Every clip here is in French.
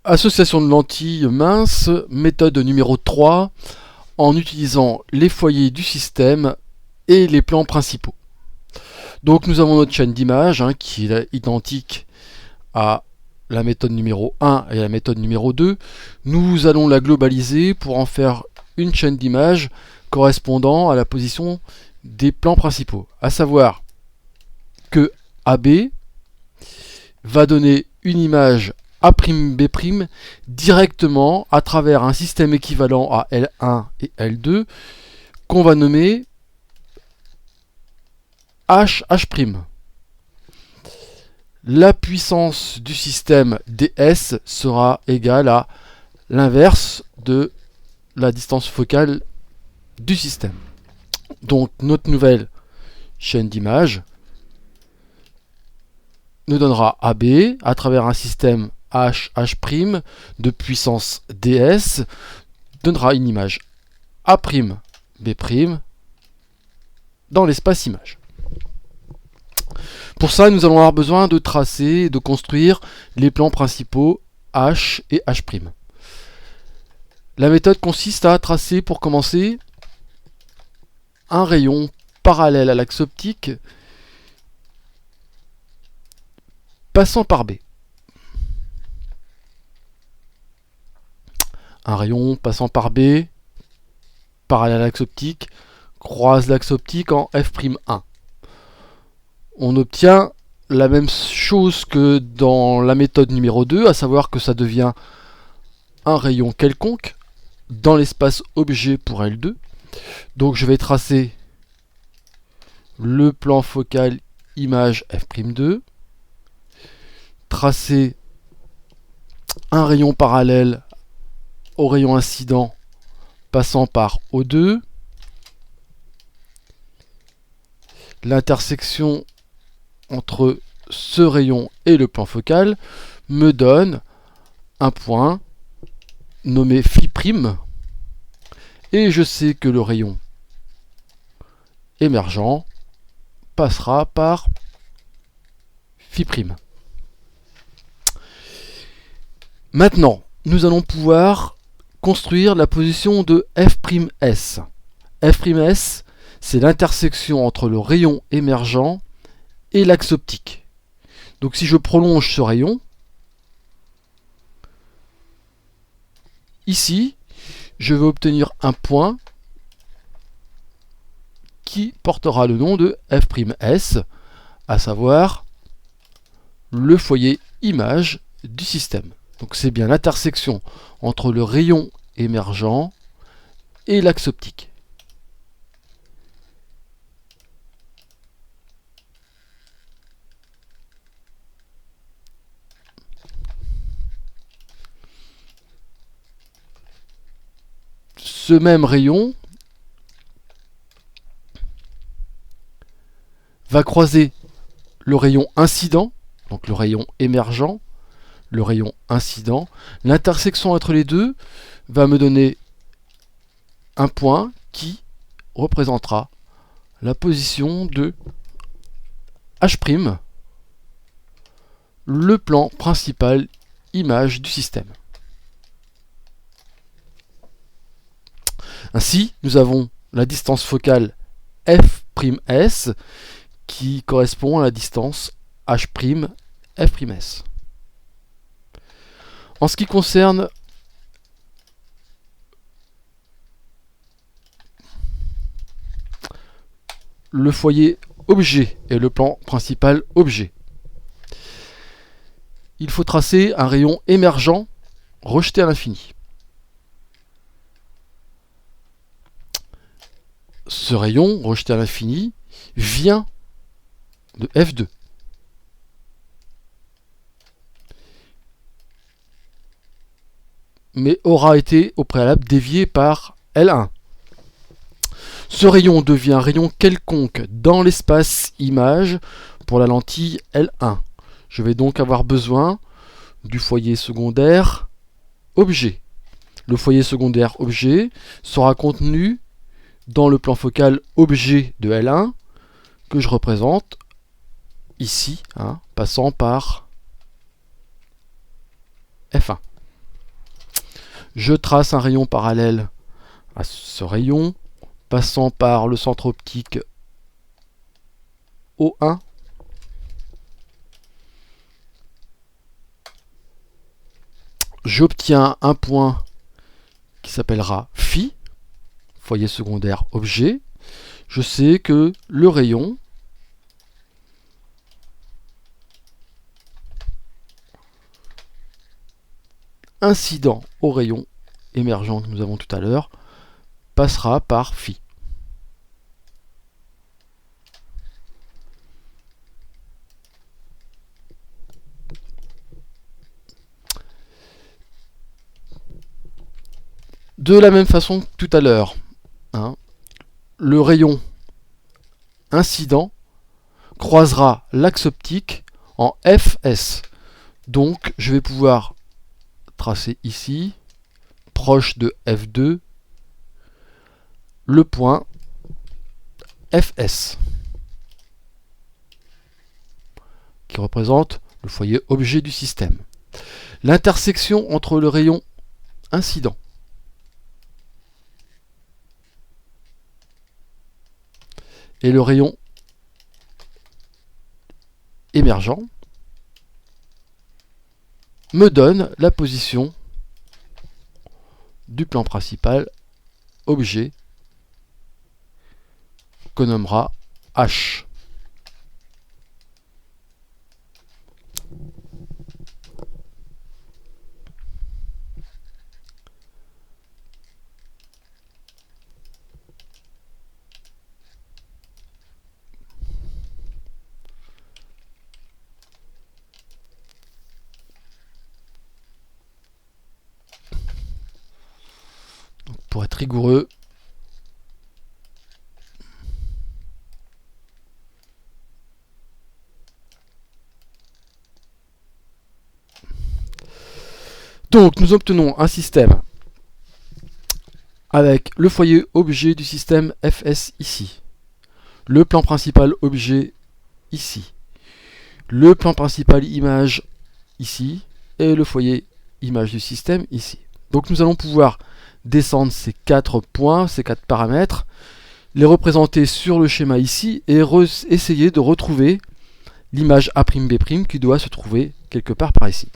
Association de lentilles minces, méthode numéro 3, en utilisant les foyers du système et les plans principaux. Donc nous avons notre chaîne d'image qui est identique à la méthode numéro 1 et la méthode numéro 2. Nous allons la globaliser pour en faire une chaîne d'image correspondant à la position des plans principaux. À savoir que AB va donner une image A'B' directement à travers un système équivalent à L1 et L2 qu'on va nommer HH'. La puissance du système ds sera égale à l'inverse de la distance focale du système. Donc notre nouvelle chaîne d'image nous donnera AB à travers un système HH' de puissance ds, donnera une image A'B' dans l'espace image. Pour ça, nous allons avoir besoin de tracer et de construire les plans principaux H et H'. La méthode consiste à tracer, pour commencer, un rayon parallèle à l'axe optique passant par B. Un rayon passant par B, parallèle à l'axe optique, croise l'axe optique en F'1. On obtient la même chose que dans la méthode numéro 2, à savoir que ça devient un rayon quelconque dans l'espace objet pour L2. Donc je vais tracer le plan focal image F'2, tracer un rayon parallèle au rayon incident passant par O2, l'intersection entre ce rayon et le plan focal me donne un point nommé Φ', et je sais que le rayon émergent passera par Φ'. Maintenant, nous allons pouvoir construire la position de F'S. F'S, c'est l'intersection entre le rayon émergent et l'axe optique. Donc si je prolonge ce rayon, ici, je vais obtenir un point qui portera le nom de F'S, à savoir le foyer image du système. Donc c'est bien l'intersection entre le rayon émergent et l'axe optique. Ce même rayon va croiser le rayon incident, donc le rayon émergent, le rayon incident. L'intersection entre les deux va me donner un point qui représentera la position de H', le plan principal image du système. Ainsi, nous avons la distance focale F'S qui correspond à la distance H', F'S. En ce qui concerne le foyer objet et le plan principal objet, il faut tracer un rayon émergent rejeté à l'infini. Ce rayon rejeté à l'infini vient de F2. Mais aura été au préalable dévié par L1. Ce rayon devient un rayon quelconque dans l'espace image pour la lentille L1. Je vais donc avoir besoin du foyer secondaire objet. Le foyer secondaire objet sera contenu dans le plan focal objet de L1 que je représente ici, passant par F1. Je trace un rayon parallèle à ce rayon, passant par le centre optique O1. J'obtiens un point qui s'appellera phi, foyer secondaire objet. Je sais que le rayon incident au rayon émergent que nous avons tout à l'heure passera par phi. De la même façon que tout à l'heure, hein, le rayon incident croisera l'axe optique en fs. Donc je vais pouvoir tracer ici, proche de f2, le point fs, qui représente le foyer objet du système. L'intersection entre le rayon incident et le rayon émergent me donne la position du plan principal objet qu'on nommera H. Pour être rigoureux, donc nous obtenons un système avec le foyer objet du système fs ici, le plan principal objet ici, le plan principal image ici et le foyer image du système ici. Donc nous allons pouvoir descendre ces 4 points, ces 4 paramètres, les représenter sur le schéma ici et essayer de retrouver l'image A'B' qui doit se trouver quelque part par ici.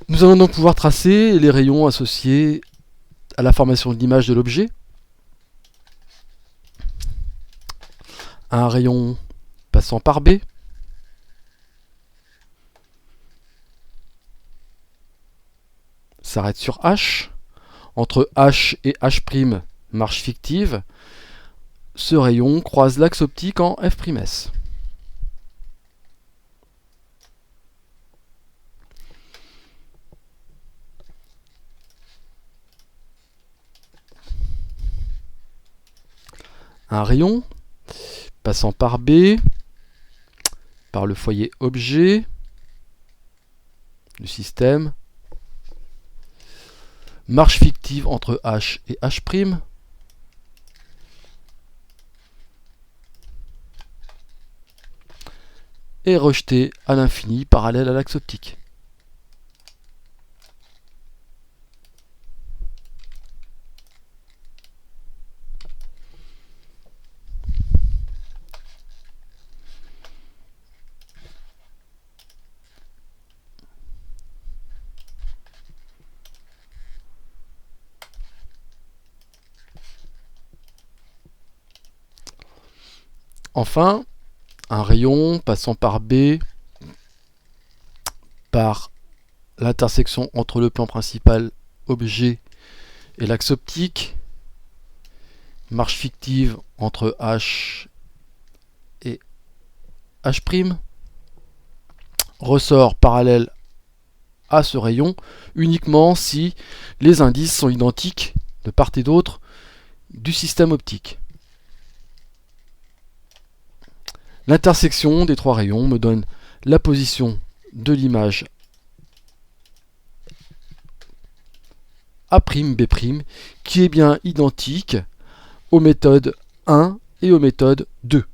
Nous allons donc pouvoir tracer les rayons associés à la formation de l'image de l'objet. Un rayon passant par B, s'arrête sur H. Entre H et H', marche fictive, ce rayon croise l'axe optique en F'S. Un rayon passant par B, par le foyer objet du système, marche fictive entre H et H', et rejeté à l'infini parallèle à l'axe optique. Enfin, un rayon passant par B, par l'intersection entre le plan principal objet et l'axe optique, marche fictive entre H et H', ressort parallèle à ce rayon uniquement si les indices sont identiques de part et d'autre du système optique. L'intersection des trois rayons me donne la position de l'image A'B', qui est bien identique aux méthodes 1 et aux méthodes 2.